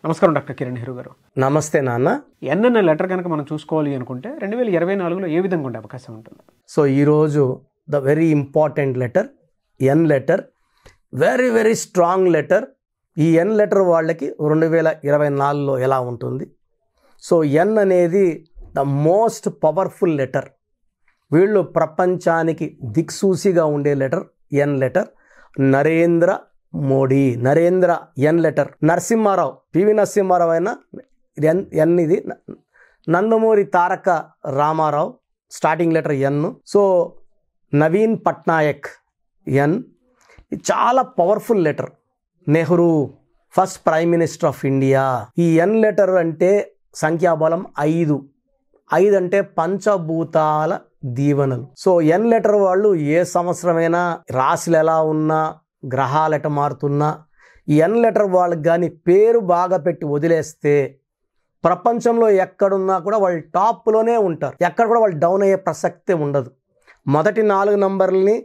నమస్కారం డాక్టర్ కిరణ్ నెహ్రూ గారు. నమస్తే నాన్న. ఎన్ అనే లెటర్ కనుక మనం చూసుకోవాలి అనుకుంటే 2024లో ఏ విధంగా ఉండే అవకాశం ఉంటుంది? సో ఈరోజు the very important letter N letter, very very strong letter. ఈ ఎన్ లెటర్ వాళ్ళకి 2024లో ఎలా ఉంటుంది? సో ఎన్ అనేది ద మోస్ట్ పవర్ఫుల్ లెటర్. వీళ్ళు ప్రపంచానికి దిక్సూసిగా ఉండే letter N letter. Narendra Modi, Narendra N letter. Narasimharao, PV Narasimharao అయినా ఎన్ ఇది. Nandamuri Taraka Ramarao starting letter N. So Naveen Patnaik N. ఇది చాలా powerful letter. Nehru first prime minister of India. ఈ ఎన్ లెటర్ అంటే సంఖ్యాబలం 5. 5 అంటే పంచభూతాల దీవెనలు. సో ఎన్ లెటర్ వాళ్ళు ఏ సంవత్సరమైనా రాశులు ఎలా ఉన్నా, గ్రహాలు ఎట మారుతున్నా, ఈ ఎన్ లెటర్ వాళ్ళకి కానీ పేరు బాగా పెట్టి వదిలేస్తే ప్రపంచంలో ఎక్కడున్నా కూడా వాళ్ళు టాప్లోనే ఉంటారు. ఎక్కడ కూడా వాళ్ళు డౌన్ అయ్యే ప్రసక్తే ఉండదు. మొదటి 4 నంబర్లని,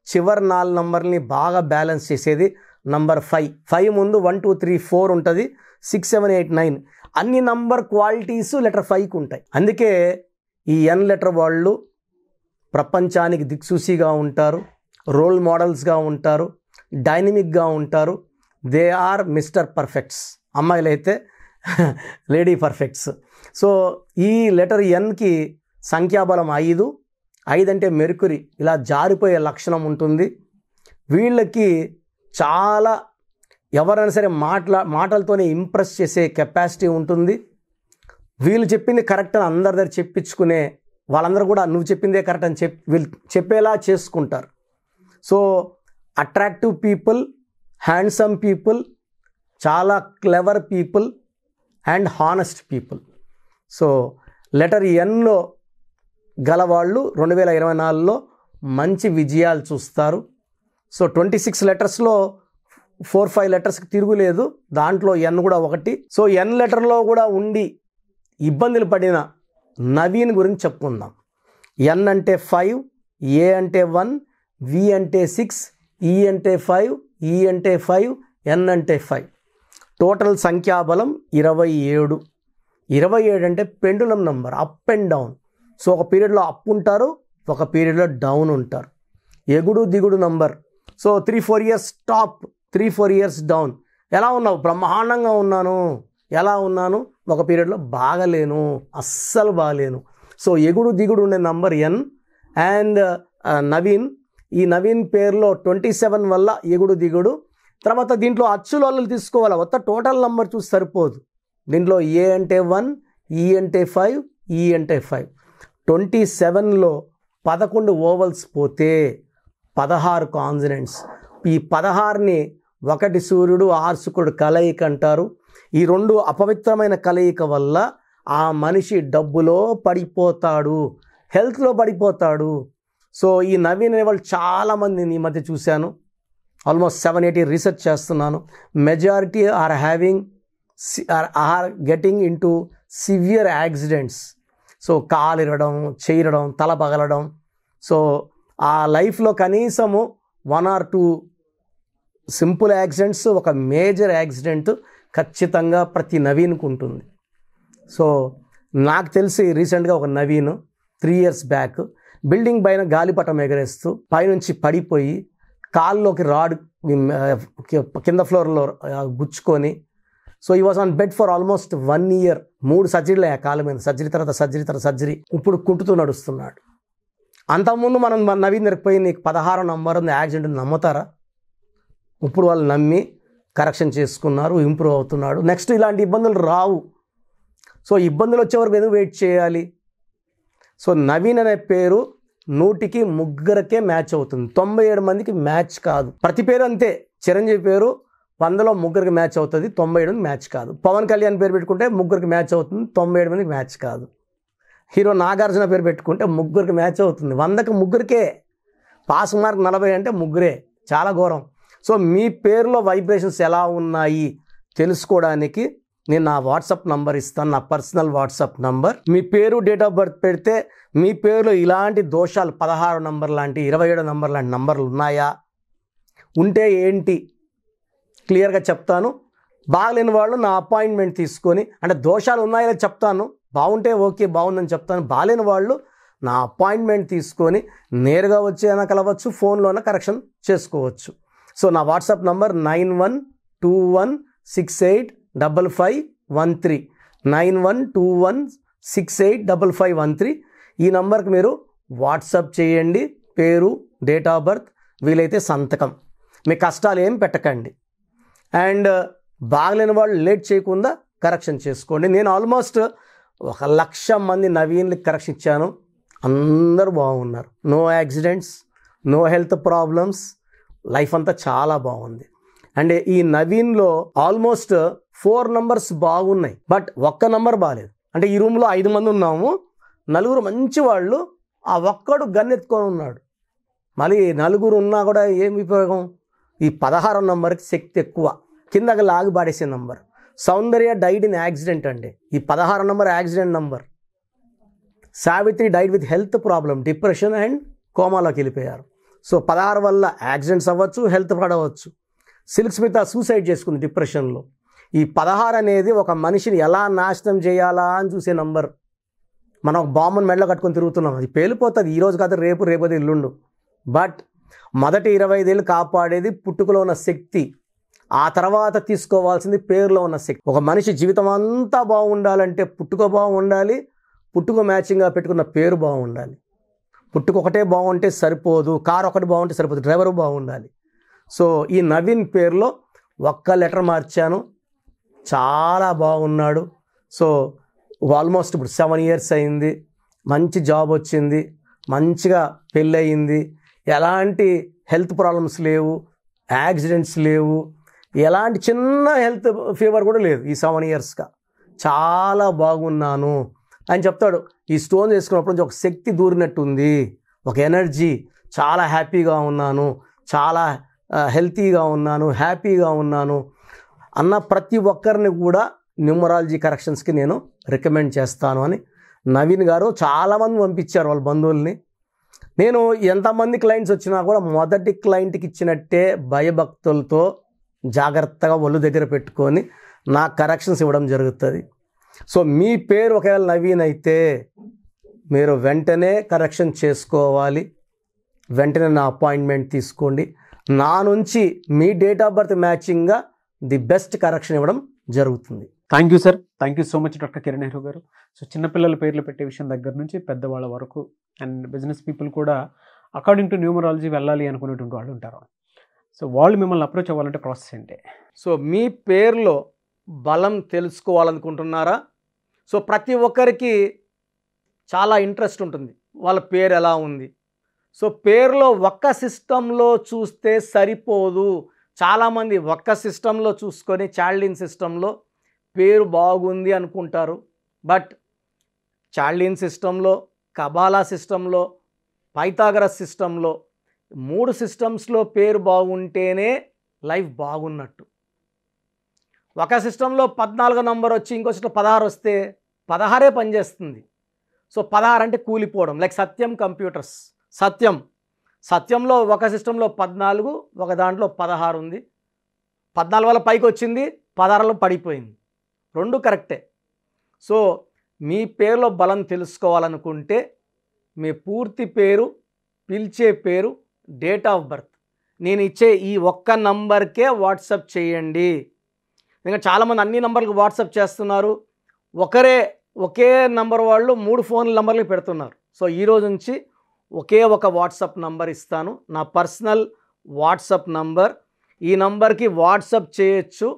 చివరి 4 నంబర్లని బాగా బ్యాలెన్స్ చేసేది నంబర్ 5. 5 ముందు 1 2 3 4 ఉంటుంది. 6 7 8 9 అన్ని నంబర్ క్వాలిటీస్ లెటర్ 5కి ఉంటాయి. అందుకే ఈ ఎన్ లెటర్ వాళ్ళు ప్రపంచానికి దిక్సూసిగా ఉంటారు, రోల్ మోడల్స్గా ఉంటారు, డైనమిక్గా ఉంటారు. They are mister perfects. అమ్మాయిలు అయితే లేడీ పర్ఫెక్ట్స్. సో ఈ లెటర్ ఎన్కి సంఖ్యాబలం 5. 5 అంటే మెర్కురీ, ఇలా జారిపోయే లక్షణం ఉంటుంది. వీళ్ళకి చాలా ఎవరైనా సరే మాటలతోనే ఇంప్రెస్ చేసే కెపాసిటీ ఉంటుంది. వీళ్ళు చెప్పింది కరెక్ట్ అని అందరి దగ్గర చెప్పించుకునే వాళ్ళందరూ కూడా నువ్వు చెప్పిందే కరెక్ట్ అని వీళ్ళు చెప్పేలా చేసుకుంటారు. So attractive people, handsome people, చాలా clever people and honest people. So letter ఎన్లో గలవాళ్ళు 2024లో మంచి విజయాలు చూస్తారు. సో 26 లెటర్స్లో 4-5 లెటర్స్కి తిరుగులేదు, దాంట్లో ఎన్ కూడా ఒకటి. సో ఎన్ లెటర్లో కూడా ఉండి ఇబ్బందులు పడిన నవీన్ గురించి చెప్పుకుందాం. ఎన్ అంటే 5, ఏ అంటే 1, వి అంటే 6, ఈ అంటే 5, ఈ అంటే 5, ఎన్ అంటే 5. టోటల్ సంఖ్యాబలం 27. 27 అంటే pendulum number, up and down. So ఒక పీరియడ్లో అప్ ఉంటారు, ఒక పీరియడ్లో డౌన్ ఉంటారు. ఎగుడు దిగుడు number. So 3-4 years top, 3-4 years down. ఎలా ఉన్నావు? బ్రహ్మాండంగా ఉన్నాను. ఎలా ఉన్నాను? ఒక పీరియడ్లో బాగలేను, అస్సలు బాగలేను. సో ఎగుడు దిగుడు ఉండే నంబర్ ఎన్. అండ్ నవీన్, ఈ నవీన్ పేరులో 27 వల్ల ఎగుడు దిగుడు. తర్వాత దీంట్లో అచ్చులు తీసుకోవాలి, మొత్తం టోటల్ నంబర్ చూసి సరిపోదు. దీంట్లో ఏ అంటే 1, ఈ అంటే 5, ఈ అంటే 5. 27లో 11 ఓవల్స్ పోతే 16 కాన్సనెంట్స్. ఈ 16ని 1 సూర్యుడు 6 శుక్రుడు కలయిక అంటారు. ఈ 2 అపవిత్రమైన కలయిక వల్ల ఆ మనిషి డబ్బులో పడిపోతాడు, హెల్త్లో పడిపోతాడు. సో ఈ నవీన్ అనే వాళ్ళు చాలామందిని ఈ మధ్య చూశాను. ఆల్మోస్ట్ 7-8 రీసెర్చ్ చేస్తున్నాను. Majority are getting into severe accidents. So కాలు ఇరగడం, చేయడం, తల పగలడం. సో ఆ లైఫ్లో కనీసము 1 or 2 సింపుల్ యాక్సిడెంట్స్, ఒక మేజర్ యాక్సిడెంట్ ఖచ్చితంగా ప్రతి నవీన్కు ఉంటుంది. సో నాకు తెలిసి రీసెంట్గా ఒక నవీన్ 3 years బ్యాక్ బిల్డింగ్ పైన గాలిపటం ఎగరేస్తూ పైనుంచి పడిపోయి కాల్లోకి రాడ్ కింద ఫ్లోర్లో గుచ్చుకొని, సో ఈ was on bed for almost 1 year. 3 సర్జరీలు అయ్యా కాళ్ళ మీద. సర్జరీ తర్వాత సర్జరీ. ఇప్పుడు కుంటుతూ నడుస్తున్నాడు. అంతకుముందు మనం నవీన్ దొరికిపోయి నీకు 16 నంబర్ ఉంది యాక్సిడెంట్ నమ్ముతారా? ఇప్పుడు వాళ్ళు నమ్మి కరెక్షన్ చేసుకున్నారు, ఇంప్రూవ్ అవుతున్నాడు. నెక్స్ట్ ఇలాంటి ఇబ్బందులు రావు. సో ఇబ్బందులు వచ్చే వరకు ఎందుకు వెయిట్ చేయాలి? సో నవీన్ అనే పేరు 100కి 3 మ్యాచ్ అవుతుంది, 97 మందికి మ్యాచ్ కాదు. ప్రతి పేరు అంతే. చిరంజీవి పేరు 100లో 3 మ్యాచ్ అవుతుంది, 97 మ్యాచ్ కాదు. పవన్ కళ్యాణ్ పేరు పెట్టుకుంటే 3 మ్యాచ్ అవుతుంది, 97 మందికి మ్యాచ్ కాదు. హీరో నాగార్జున పేరు పెట్టుకుంటే 3 మ్యాచ్ అవుతుంది, 100కి 3 పాస్ మార్క్ 40 అంటే 3. చాలా ఘోరం. సో మీ పేరులో వైబ్రేషన్స్ ఎలా ఉన్నాయి తెలుసుకోవడానికి నేను నా వాట్సాప్ నంబర్ ఇస్తాను, నా పర్సనల్ వాట్సాప్ నంబర్. మీ పేరు, డేట్ ఆఫ్ బర్త్ పెడితే మీ పేరులో ఇలాంటి దోషాలు 16 నంబర్ లాంటి, 27 నంబర్ లాంటి నంబర్లు ఉన్నాయా, ఉంటే ఏంటి క్లియర్గా చెప్తాను. బాగలేని వాళ్ళు నా అపాయింట్మెంట్ తీసుకొని, అంటే దోషాలు ఉన్నాయో చెప్తాను, బాగుంటే ఓకే బాగుందని చెప్తాను, బాగాలేని వాళ్ళు నా అపాయింట్మెంట్ తీసుకొని నేరుగా వచ్చి అయినా కలవచ్చు, ఫోన్లోనే కరెక్షన్ చేసుకోవచ్చు. సో నా వాట్సాప్ నంబర్ 9121685513 9121685513. ఈ నంబర్కి మీరు వాట్సాప్ చేయండి. పేరు, డేట్ ఆఫ్ బర్త్, వీలైతే సంతకం. మీ కష్టాలు ఏం పెట్టకండి. అండ్ బాగలేని వాళ్ళు లేట్ చేయకుండా కరెక్షన్ చేసుకోండి. నేను ఆల్మోస్ట్ 1,00,000 మంది నవీన్లకి కరెక్షన్ ఇచ్చాను. అందరూ బాగున్నారు. No accidents, no health problems, life అంతా చాలా బాగుంది. అండ్ ఈ నవీన్లో ఆల్మోస్ట్ 4 నంబర్స్ బాగున్నాయి, బట్ ఒక్క నంబర్ బాగాలేదు. అంటే ఈ రూమ్లో 5 మంది ఉన్నాము, 4 మంచి వాళ్ళు, ఆ ఒక్కడు గన్నెత్తుకొని ఉన్నాడు. మళ్ళీ 4 ఉన్నా కూడా ఏం ఉపయోగం? ఈ 16 నంబర్కి శక్తి ఎక్కువ, కిందకి లాగి పాడేసే number. Soundarya died in accident అండి. ఈ 16 number accident number. Savitri died with health problem, depression and కోమాలోకి వెళ్ళిపోయారు. సో 16 వల్ల యాక్సిడెంట్స్ అవ్వచ్చు, హెల్త్ పడవచ్చు. సిల్క్ స్మిత సూసైడ్ చేసుకుంది డిప్రెషన్లో. ఈ 16 అనేది ఒక మనిషిని ఎలా నాశనం చేయాలా అని చూసే నంబర్. మనం ఒక బాంబుని మెడలో కట్టుకొని తిరుగుతున్నాం, అది పేలిపోతుంది ఈరోజు కాదు, రేపు ఇల్లుండు. బట్ మొదటి 25 ఏళ్ళు కాపాడేది పుట్టుకలో ఉన్న శక్తి, ఆ తర్వాత తీసుకోవాల్సింది పేరులో ఉన్న శక్తి. ఒక మనిషి జీవితం అంతా బాగుండాలంటే పుట్టుక బాగుండాలి, పుట్టుక మ్యాచింగ్గా పెట్టుకున్న పేరు బాగుండాలి. పుట్టుక ఒకటే బాగుంటే సరిపోదు, కారు ఒకటి బాగుంటే సరిపోదు, డ్రైవరు బాగుండాలి. సో ఈ నవీన్ పేరులో ఒక్క లెటర్ మార్చాను, చాలా బాగున్నాడు. సో ఆల్మోస్ట్ ఇప్పుడు 7 years అయింది, మంచి జాబ్ వచ్చింది, మంచిగా పెళ్ళి అయింది, ఎలాంటి హెల్త్ ప్రాబ్లమ్స్ లేవు, యాక్సిడెంట్స్ లేవు, ఎలాంటి చిన్న హెల్త్ ఫీవర్ కూడా లేదు ఈ 7 yearsగా. చాలా బాగున్నాను అని చెప్తాడు. ఈ స్టోన్ చేసుకున్నప్పుడు నుంచి ఒక శక్తి దూరినట్టుంది, ఒక ఎనర్జీ, చాలా హ్యాపీగా ఉన్నాను, చాలా హెల్తీగా ఉన్నాను, హ్యాపీగా ఉన్నాను అన్న ప్రతి ఒక్కరిని కూడా న్యూమరాలజీ కరెక్షన్స్కి నేను రికమెండ్ చేస్తాను అని నవీన్ గారు చాలామంది పంపించారు వాళ్ళ బంధువుల్ని. నేను ఎంతమంది క్లయింట్స్ వచ్చినా కూడా మొదటి క్లయింట్కి ఇచ్చినట్టే భయభక్తులతో జాగ్రత్తగా ఒళ్ళు దగ్గర పెట్టుకొని నా కరెక్షన్స్ ఇవ్వడం జరుగుతుంది. సో మీ పేరు ఒకవేళ నవీన్ అయితే మీరు వెంటనే కరెక్షన్ చేసుకోవాలి, వెంటనే నా అపాయింట్మెంట్ తీసుకోండి. నా నుంచి మీ డేట్ ఆఫ్ బర్త్ మ్యాచింగ్గా ది బెస్ట్ కరెక్షన్ ఇవ్వడం జరుగుతుంది. Thank you sir, thank you so much doctor Kiran Nehru garu. So చిన్నపిల్లల పేర్లు పెట్టే విషయం దగ్గర నుంచి పెద్దవాళ్ళ వరకు అండ్ బిజినెస్ పీపుల్ కూడా అకార్డింగ్ టు న్యూమరాలజీ వెళ్ళాలి అనుకునేటువంటి వాళ్ళు ఉంటారు. సో వాళ్ళు మిమ్మల్ని అప్రోచ్ అవ్వాలంటే ప్రాసెస్ ఏంటి? సో మీ పేరులో బలం తెలుసుకోవాలనుకుంటున్నారా? సో ప్రతి ఒక్కరికి చాలా ఇంట్రెస్ట్ ఉంటుంది, వాళ్ళ పేరు ఎలా ఉంది. సో పేరులో ఒక్క సిస్టంలో చూస్తే సరిపోదు. చాలామంది ఒక్క సిస్టంలో చూసుకొని చాల్డిన్ సిస్టంలో పేరు బాగుంది అనుకుంటారు. బట్ చాల్డిన్ సిస్టంలో, కబాలా సిస్టంలో, పైథాగరస్ సిస్టంలో 3 సిస్టమ్స్లో పేరు బాగుంటేనే లైఫ్ బాగున్నట్టు. ఒక సిస్టంలో 14 నంబర్ వచ్చి ఇంకో సిస్టం 16 వస్తే 16 పనిచేస్తుంది. సో 16 అంటే కూలిపోవడం. లైక్ సత్యం కంప్యూటర్స్, సత్యంలో ఒక సిస్టంలో 14, ఒక దాంట్లో 16 ఉంది. 14 వల్ల పైకి వచ్చింది, 16లో పడిపోయింది. 2 కరెక్టే. సో మీ పేరులో బలం తెలుసుకోవాలనుకుంటే మీ పూర్తి పేరు, పిలిచే పేరు, డేట్ ఆఫ్ బర్త్ నేను ఇచ్చే ఈ ఒక్క నంబర్కే వాట్సాప్ చేయండి. ఇంకా చాలామంది అన్ని నంబర్లకు వాట్సాప్ చేస్తున్నారు. ఒకే నంబర్ వాళ్ళు 3 ఫోన్ నంబర్లు పెడుతున్నారు. సో ఈరోజు నుంచి ఒకే ఒక వాట్సాప్ నంబర్ ఇస్తాను, నా పర్సనల్ వాట్సాప్ నంబర్. ఈ నంబర్కి వాట్సాప్ చేయొచ్చు,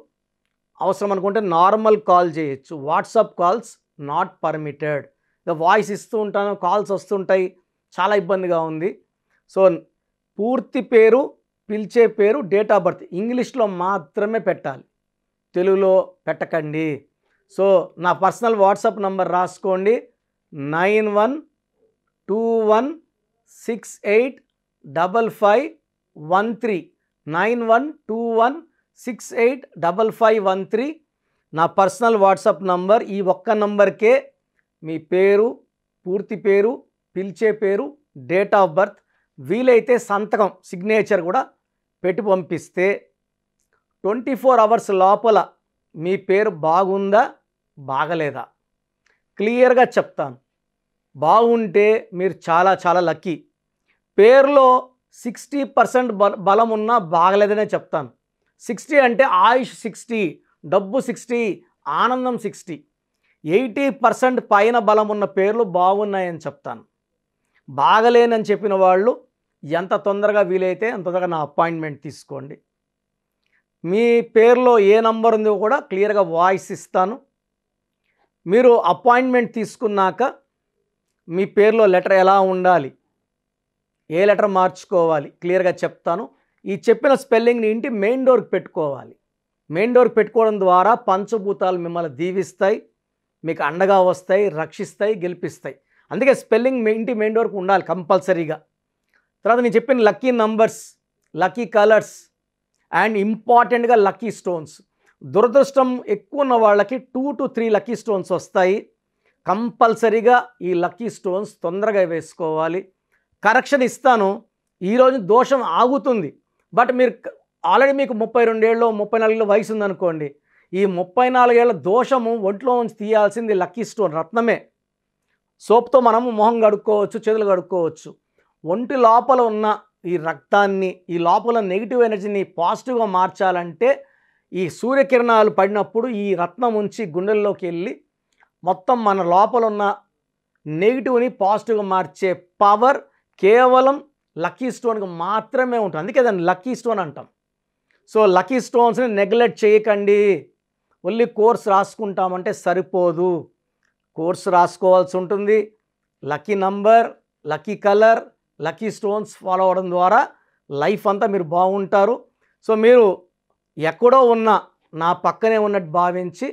అవసరం అనుకుంటే నార్మల్ కాల్ చేయొచ్చు. WhatsApp calls not permitted. Voice ఇస్తూ ఉంటాను, కాల్స్ వస్తుంటాయి, చాలా ఇబ్బందిగా ఉంది. సో పూర్తి పేరు, పిలిచే పేరు, డేట్ ఆఫ్ బర్త్ ఇంగ్లీష్లో మాత్రమే పెట్టాలి, తెలుగులో పెట్టకండి. సో నా పర్సనల్ వాట్సాప్ నంబర్ రాసుకోండి, 9121685513 9121685513 నా పర్సనల్ వాట్సాప్ నంబర్. ఈ ఒక్క నంబర్కే మీ పేరు, పూర్తి పేరు, పిలిచే పేరు, డేట్ ఆఫ్ బర్త్, వీలైతే సంతకం, సిగ్నేచర్ కూడా పెట్టి పంపిస్తే 24 hours లోపల మీ పేరు బాగుందా బాగలేదా క్లియర్గా చెప్తాను. బాగుంటే మీరు చాలా చాలా లక్కీ. పేరులో 60% బలం ఉన్నా బాగలేదనే చెప్తాను. 60 అంటే ఆయుష్ 60, డబ్బు 60, ఆనందం 60. 80% పైన బలం ఉన్న పేర్లు బాగున్నాయని చెప్తాను. బాగలేనని చెప్పిన వాళ్ళు ఎంత తొందరగా వీలైతే అంత తొందరగా నా అపాయింట్మెంట్ తీసుకోండి. మీ పేరులో ఏ నంబర్ ఉందో కూడా క్లియర్గా వాయిస్ ఇస్తాను. మీరు అపాయింట్మెంట్ తీసుకున్నాక మీ పేరులో లెటర్ ఎలా ఉండాలి, ఏ లెటర్ మార్చుకోవాలి క్లియర్గా చెప్తాను. ఈ చెప్పిన స్పెల్లింగ్ని ఇంటి మెయిన్ డోర్కి పెట్టుకోవాలి. మెయిన్ డోర్కి పెట్టుకోవడం ద్వారా పంచభూతాలు మిమ్మల్ని దీవిస్తాయి, మీకు అండగా వస్తాయి, రక్షిస్తాయి, గెలిపిస్తాయి. అందుకే స్పెల్లింగ్ మీ ఇంటి మెయిన్ డోర్కి ఉండాలి కంపల్సరీగా. తర్వాత నేను చెప్పిన lucky numbers, lucky colours and ఇంపార్టెంట్గా లక్కీ స్టోన్స్. దురదృష్టం ఎక్కువ ఉన్న వాళ్ళకి 2 to 3 లక్కీ స్టోన్స్ వస్తాయి. కంపల్సరీగా ఈ లక్కీ స్టోన్స్ తొందరగా వేసుకోవాలి. కరెక్షన్ ఇస్తాను. ఈరోజు దోషం ఆగుతుంది. బట్ మీరు ఆల్రెడీ మీకు 32 ఏళ్ళు 34 ఏళ్ళ వయసు ఉందనుకోండి, ఈ 34 ఏళ్ళ దోషము ఒంట్లో నుంచి తీయాల్సింది లక్కీ స్టోన్ రత్నమే. సోప్తో మనము మొహం కడుక్కోవచ్చు, చేతులు కడుక్కోవచ్చు. ఒంటి లోపల ఉన్న ఈ రక్తాన్ని, ఈ లోపల నెగిటివ్ ఎనర్జీని పాజిటివ్గా మార్చాలంటే ఈ సూర్యకిరణాలు పడినప్పుడు ఈ రత్నం ఉంచి గుండెల్లోకి వెళ్ళి మొత్తం మన లోపల ఉన్న నెగిటివ్ని పాజిటివ్గా మార్చే పవర్ కేవలం లక్కీ స్టోన్కి మాత్రమే ఉంటుంది. అందుకే దాన్ని లక్కీ స్టోన్ అంటాం. సో లక్కీ స్టోన్స్ని నెగ్లెక్ట్ చేయకండి. ఓన్లీ కోర్స్ రాసుకుంటామంటే సరిపోదు, కోర్స్ రాసుకోవాల్సి ఉంటుంది. Lucky number, lucky colour, lucky stones follow అవ్వడం ద్వారా లైఫ్ అంతా మీరు బాగుంటారు. సో మీరు ఎక్కడో ఉన్న నా పక్కనే ఉన్నట్టు భావించి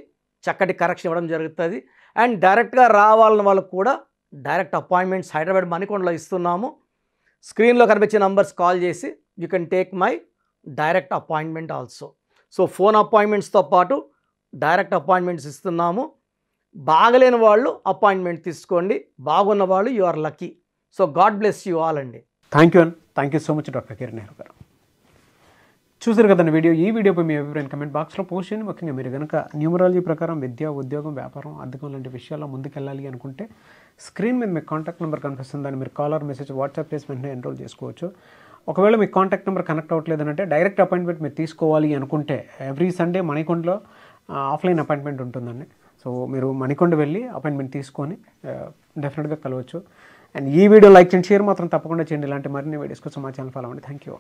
చక్కటి కరెక్షన్ ఇవ్వడం జరుగుతుంది. అండ్ డైరెక్ట్గా రావాలని వాళ్ళకు కూడా డైరెక్ట్ అపాయింట్మెంట్స్ హైదరాబాద్ మణికొండలో ఇస్తున్నాము. స్క్రీన్లో కనిపించే నంబర్స్ కాల్ చేసి you can take my direct appointment also. So phone అపాయింట్మెంట్స్తో పాటు డైరెక్ట్ అపాయింట్మెంట్స్ ఇస్తున్నాము. బాగలేని వాళ్ళు అపాయింట్మెంట్ తీసుకోండి, బాగున్న వాళ్ళు you are lucky. So God bless you all అండి. Thank you so much doctor Kiran Nehru garu. చూసారు కదండి వీడియో. ఈ వీడియోపై మీ అభిప్రాయం కమెంట్ బాక్స్లో పోస్ట్ చేయండి. ముఖ్యంగా మీరు కనుక న్యూమరాలజీ ప్రకారం విద్య, ఉద్యోగం, వ్యాపారం, అద్దెకం లాంటి విషయాల్లో ముందుకెళ్ళాలి అనుకుంటే స్క్రీన్ మీద మీకు కాంటాక్ట్ నెంబర్ కనిపిస్తుంది. దాన్ని మీరు కాల్ ఆర్ మెసేజ్ వాట్సాప్ చేసి వెంటనే ఎన్రోల్ చేసుకోవచ్చు. ఒకవేళ మీకు కాంటాక్ట్ నెంబర్ కనెక్ట్ అవ్వట్లేదంటే డైరెక్ట్ అపాయింట్మెంట్ మీరు తీసుకోవాలి అనుకుంటే ఎవ్రీ సండే మణికొండలో ఆఫ్లైన్ అపాయింట్మెంట్ ఉంటుందండి. సో మీరు మణికొండ వెళ్ళి అపాయింట్మెంట్ తీసుకొని డెఫినెట్గా కలవచ్చు. అండ్ ఈ వీడియో లైక్ చేయండి, షేర్ మాత్రం తప్పకుండా చేయండి. ఇలాంటి మరిన్ని వీడియోస్ కోసం మా ఛానల్ ఫాలో అవ్వండి. Thank you.